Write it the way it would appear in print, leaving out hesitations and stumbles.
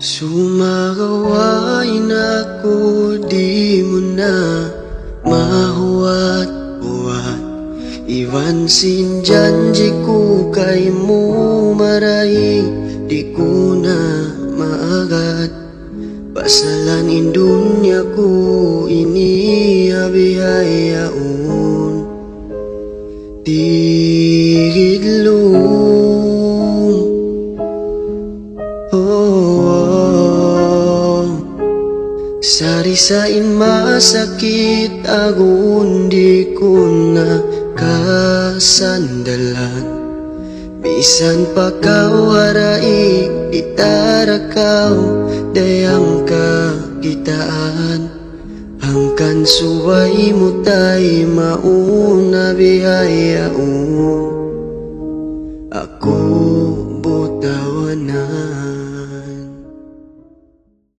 Sumagaway na ko, di mo na mahuwat-huwat. Iwan sinjanji ko kay mo maray, di ko na maagat. Pasalan in dunya ko ini habihayaon. Tigidlong sari-sain masakit agun di ko na kasandalan. Bisan pa kau harai itarakaw dayang kakitaan. Hangkan suway mo tay mauna bihayaon.